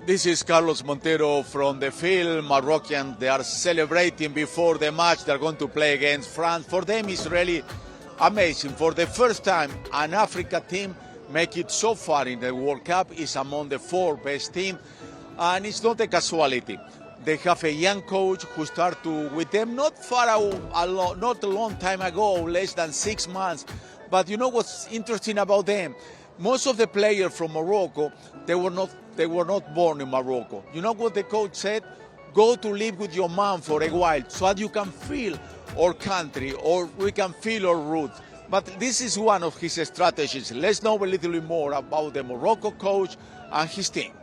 This is Carlos Montero from the field. Moroccan, they are celebrating before the match. They're going to play against France. For them, it's really amazing. For the first time, an Africa team make it so far in the World Cup. Is among the 4 best teams, and it's not a casualty. They have a young coach who started with them not a long time ago, less than 6 months. But you know what's interesting about them? Most of the players from Morocco, they were not born in Morocco. You know what the coach said? Go to live with your mom for a while so that you can feel our country or we can feel our roots. But this is one of his strategies. Let's know a little bit more about the Morocco coach and his team.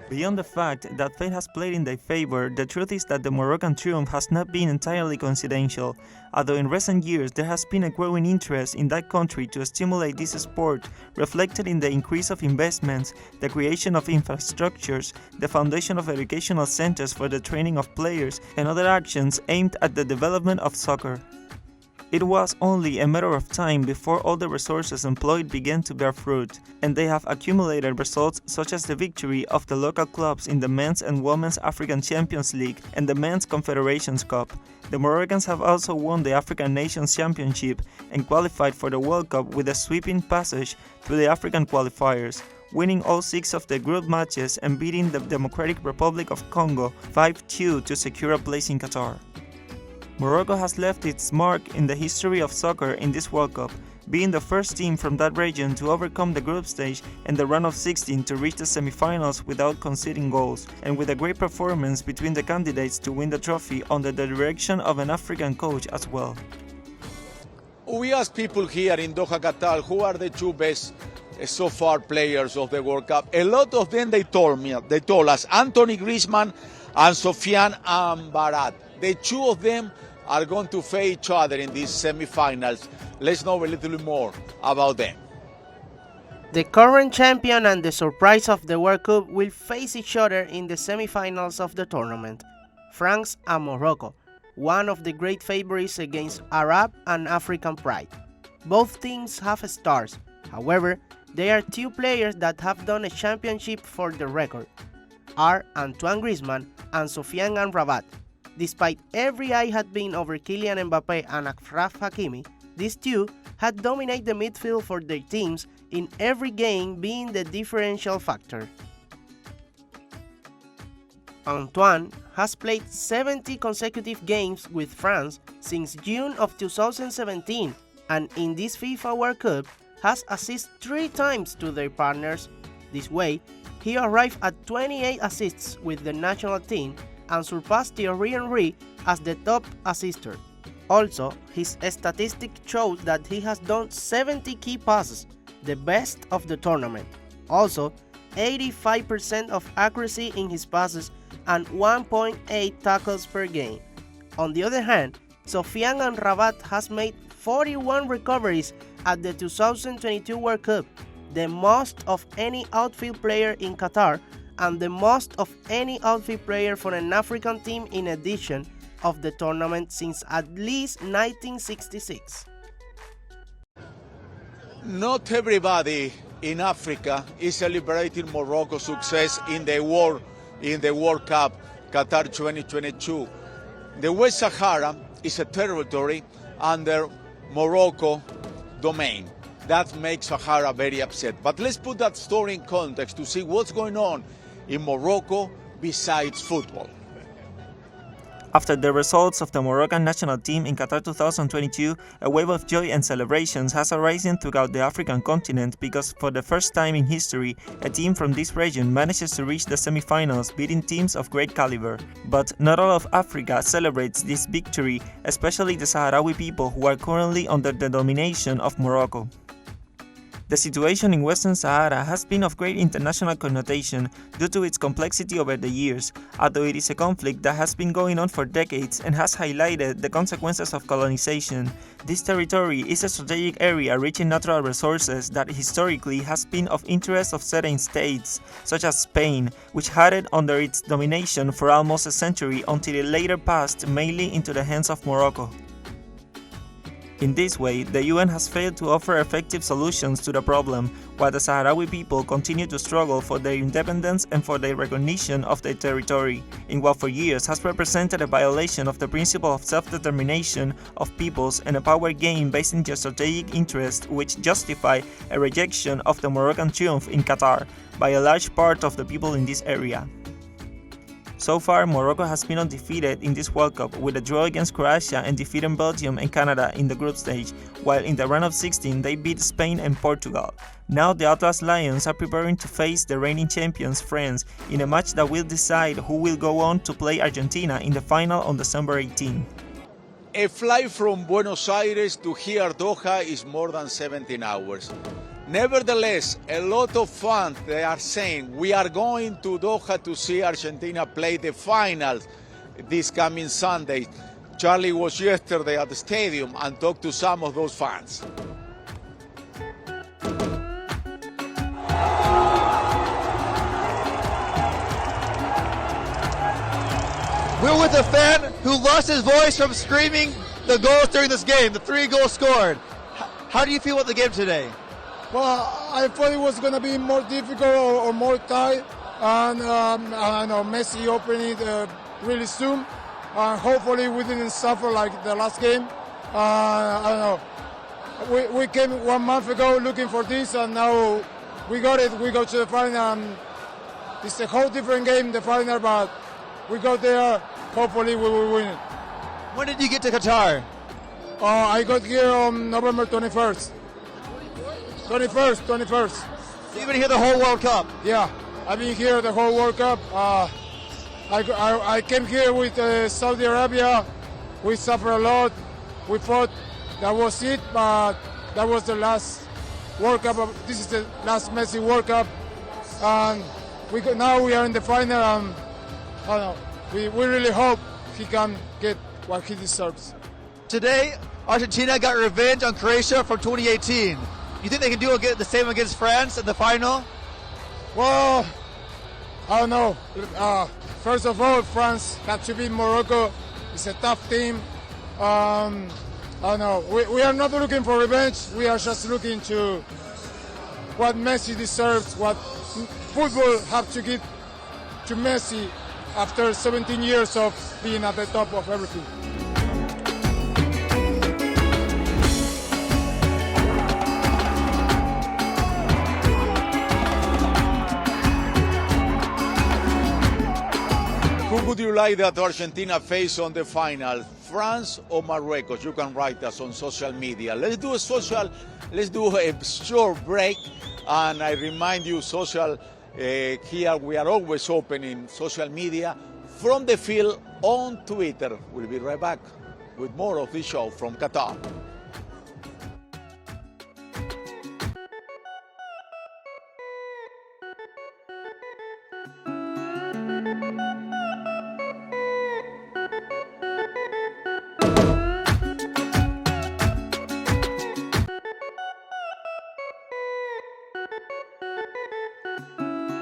Beyond the fact that fate has played in their favor, the truth is that the Moroccan triumph has not been entirely coincidental, although in recent years there has been a growing interest in that country to stimulate this sport, reflected in the increase of investments, the creation of infrastructures, the foundation of educational centers for the training of players, and other actions aimed at the development of soccer. It was only a matter of time before all the resources employed began to bear fruit, and they have accumulated results such as the victory of the local clubs in the Men's and Women's African Champions League and the Men's Confederations Cup. The Moroccans have also won the African Nations Championship and qualified for the World Cup with a sweeping passage through the African qualifiers, winning all 6 of the group matches and beating the Democratic Republic of Congo 5-2 to secure a place in Qatar. Morocco has left its mark in the history of soccer in this World Cup, being the first team from that region to overcome the group stage and the round of 16 to reach the semifinals without conceding goals, and with a great performance between the candidates to win the trophy under the direction of an African coach as well. We asked people here in Doha, Qatar, who are the 2 best so far players of the World Cup. A lot of them they told us Anthony Griezmann and Sofiane Amrabat. The 2 of them are going to face each other in these semifinals. Let's know a little bit more about them. The current champion and the surprise of the World Cup will face each other in the semifinals of the tournament. France and Morocco, one of the great favorites against Arab and African pride. Both teams have stars. However, there are 2 players that have done a championship for the record, are Antoine Griezmann and Sofiane Amrabat. Despite every eye had been over Kylian Mbappé and Achraf Hakimi, these 2 had dominated the midfield for their teams in every game, being the differential factor. Antoine has played 70 consecutive games with France since June of 2017, and in this FIFA World Cup has assisted 3 times to their partners. This way, he arrived at 28 assists with the national team and surpassed Thierry Henry as the top assister. Also, his statistic shows that he has done 70 key passes, the best of the tournament. Also, 85% of accuracy in his passes and 1.8 tackles per game. On the other hand, Sofiane Amrabat has made 41 recoveries at the 2022 World Cup, the most of any outfield player in Qatar and the most of any outfield player for an African team in edition of the tournament since at least 1966. Not everybody in Africa is celebrating Morocco's success in the World Cup Qatar 2022. The West Sahara is a territory under Morocco domain. That makes Sahara very upset. But let's put that story in context to see what's going on in Morocco besides football. After the results of the Moroccan national team in Qatar 2022, a wave of joy and celebrations has arisen throughout the African continent because for the first time in history, a team from this region manages to reach the semifinals, beating teams of great caliber. But not all of Africa celebrates this victory, especially the Sahrawi people who are currently under the domination of Morocco. The situation in Western Sahara has been of great international connotation due to its complexity over the years, although it is a conflict that has been going on for decades and has highlighted the consequences of colonization. This territory is a strategic area rich in natural resources that historically has been of interest of certain states, such as Spain, which had it under its domination for almost a century until it later passed mainly into the hands of Morocco. In this way, the UN has failed to offer effective solutions to the problem, while the Sahrawi people continue to struggle for their independence and for the recognition of their territory, in what for years has represented a violation of the principle of self-determination of peoples and a power game based in geostrategic interest which justify a rejection of the Moroccan triumph in Qatar by a large part of the people in this area. So far, Morocco has been undefeated in this World Cup with a draw against Croatia and defeating Belgium and Canada in the group stage, while in the round of 16 they beat Spain and Portugal. Now the Atlas Lions are preparing to face the reigning champions France in a match that will decide who will go on to play Argentina in the final on December 18. A flight from Buenos Aires to here Doha is more than 17 hours. Nevertheless, a lot of fans, they are saying, we are going to Doha to see Argentina play the finals this coming Sunday. Charlie was yesterday at the stadium and talked to some of those fans. We're with a fan who lost his voice from screaming the goals during this game, the 3 goals scored. How do you feel about the game today? Well, I thought it was going to be more difficult or more tight, and I know Messi opened it really soon. Hopefully we didn't suffer like the last game. I don't know. We came 1 month ago looking for this, and now we got it. We go to the final. And it's a whole different game, the final, but we got there. Hopefully we will win it. When did you get to Qatar? I got here on November 21st. 21st. So you've been here the whole World Cup? Yeah, I've been here the whole World Cup. I came here with Saudi Arabia. We suffered a lot. We thought that was it, but that was the last World Cup. This is the last Messi World Cup. And now we are in the final. I don't know. We really hope he can get what he deserves. Today, Argentina got revenge on Croatia from 2018. You think they can do the same against France in the final? Well, I don't know. First of all, France had to beat Morocco. It's a tough team. I don't know. We are not looking for revenge. We are just looking to what Messi deserves, what football have to give to Messi after 17 years of being at the top of everything. Who would you like that Argentina face on the final, France or Morocco? You can write us on social media. Let's do a short break, and I remind you, here we are always opening social media from the field on Twitter. We'll be right back with more of this show from Qatar.